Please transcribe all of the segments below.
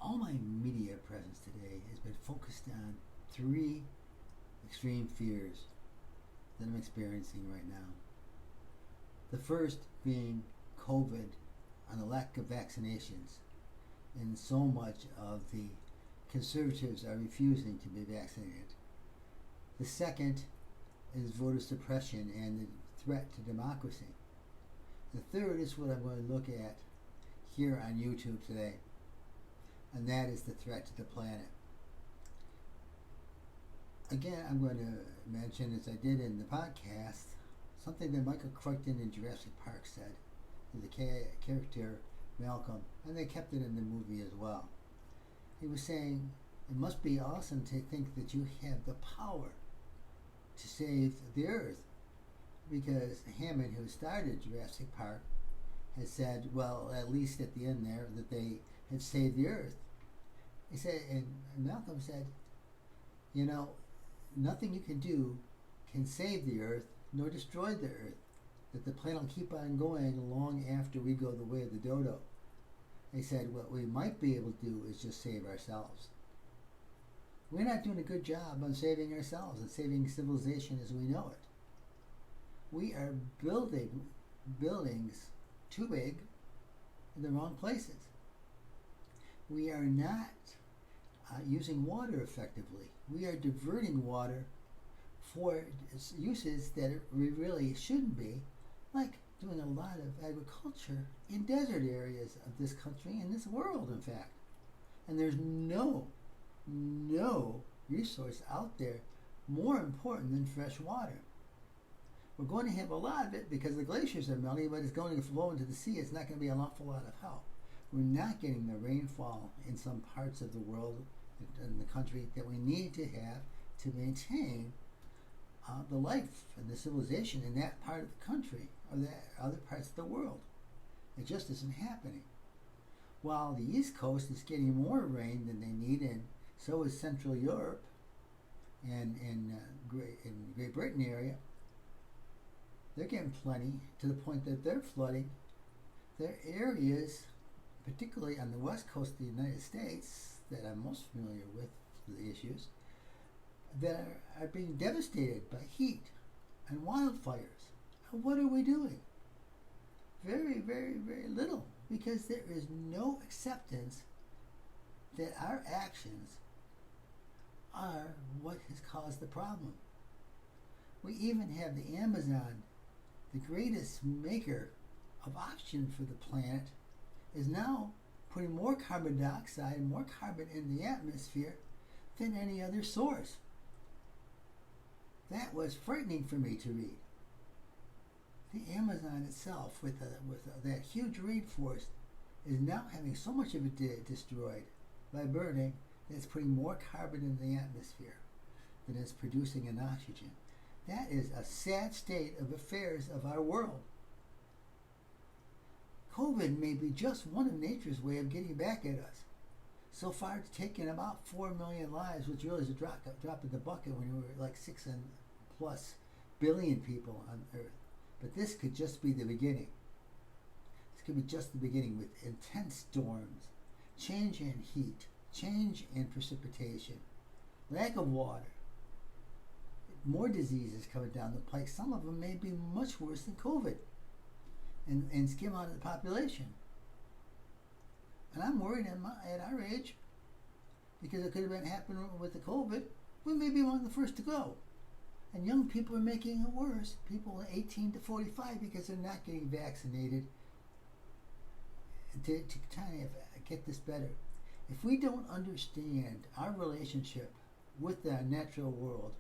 all my media presence today has been focused on three extreme fears that I'm experiencing right now. The first being COVID and the lack of vaccinations, and so much of the conservatives are refusing to be vaccinated. The second is voter suppression and the threat to democracy. The third is what I'm going to look at here on YouTube today, and that is the threat to the planet. Again, I'm going to mention, as I did in the podcast, something that Michael Crichton in Jurassic Park said to the character Malcolm, and they kept it in the movie as well. He was saying, it must be awesome to think that you have the power to save the Earth, because Hammond, who started Jurassic Park, has said, well, at least at the end there, that they have saved the Earth. He said, and Malcolm said, nothing you can do can save the Earth nor destroy the Earth, that the planet will keep on going long after we go the way of the dodo. They said what we might be able to do is just save ourselves. We're not doing a good job on saving ourselves and saving civilization as we know it. We are building buildings too big in the wrong places. We are not using water effectively. We are diverting water for uses that we really shouldn't be, like doing a lot of agriculture in desert areas of this country and this world, in fact. And there's no resource out there more important than fresh water. We're going to have a lot of it because the glaciers are melting, but it's going to flow into the sea. It's not going to be an awful lot of help. We're not getting the rainfall in some parts of the world, in the country, that we need to have to maintain the life and the civilization in that part of the country or the other parts of the world. It just isn't happening. While the East Coast is getting more rain than they need, and so is Central Europe and in Great Britain area, they're getting plenty, to the point that they're flooding their areas, particularly on the west coast of the United States, that I'm most familiar with the issues, that are being devastated by heat and wildfires. And what are we doing? Very, very, very little, because there is no acceptance that our actions are what has caused the problem. We even have the Amazon, the greatest maker of oxygen for the planet, is now putting more carbon dioxide, more carbon in the atmosphere than any other source. That was frightening for me to read. The Amazon itself, with that huge rainforest, is now having so much of it destroyed by burning that it's putting more carbon in the atmosphere than it's producing in oxygen. That is a sad state of affairs of our world. COVID may be just one of nature's way of getting back at us. So far, it's taken about 4 million lives, which really is a drop in the bucket when we were like 6 and plus billion people on Earth. But this could just be the beginning. This could be just the beginning, with intense storms, change in heat, change in precipitation, lack of water, more diseases coming down the pike. Some of them may be much worse than COVID and skim out of the population. And I'm worried at our age, because it could have been happening with the COVID. We may be one of the first to go. And young people are making it worse. People 18 to 45, because they're not getting vaccinated to kind of get this better. If we don't understand our relationship with the natural world,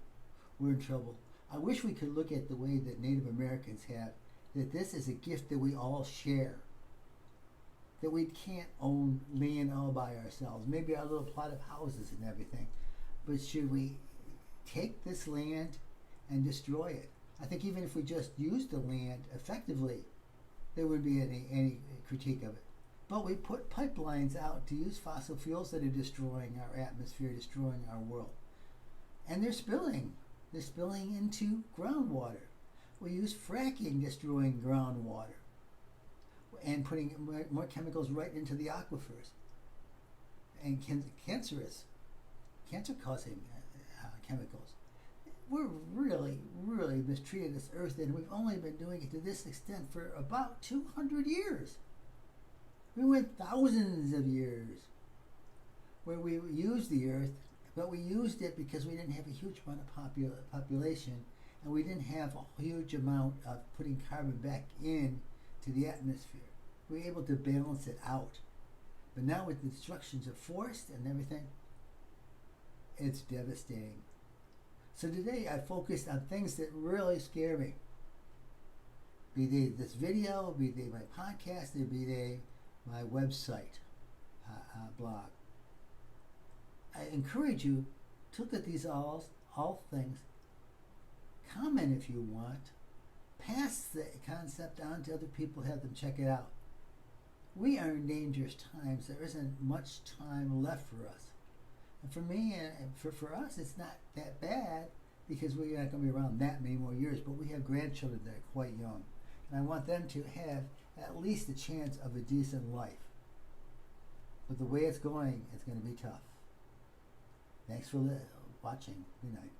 we're in trouble. I wish we could look at the way that Native Americans have, that this is a gift that we all share, that we can't own land all by ourselves, maybe our little plot of houses and everything, but should we take this land and destroy it? I think even if we just used the land effectively, there wouldn't be any critique of it. But we put pipelines out to use fossil fuels that are destroying our atmosphere, destroying our world. And they're spilling. They're spilling into groundwater. We use fracking, destroying groundwater, and putting more chemicals right into the aquifers. and cancer-causing chemicals. We're really, really mistreated this earth, and we've only been doing it to this extent for about 200 years. We went thousands of years where we used the earth, but we used it because we didn't have a huge amount of population, and we didn't have a huge amount of putting carbon back in to the atmosphere. We were able to balance it out. But now with the destructions of forest and everything, it's devastating. So today I focused on things that really scare me. Be they this video, be they my podcast, or be they my website, blog. I encourage you to look at these all things. Comment if you want. Pass the concept on to other people, have them check it out. We are in dangerous times. There isn't much time left for us. And for me, and for us, it's not that bad because we're not going to be around that many more years, but we have grandchildren that are quite young. And I want them to have at least a chance of a decent life. But the way it's going, it's going to be tough. Thanks for watching. Good night.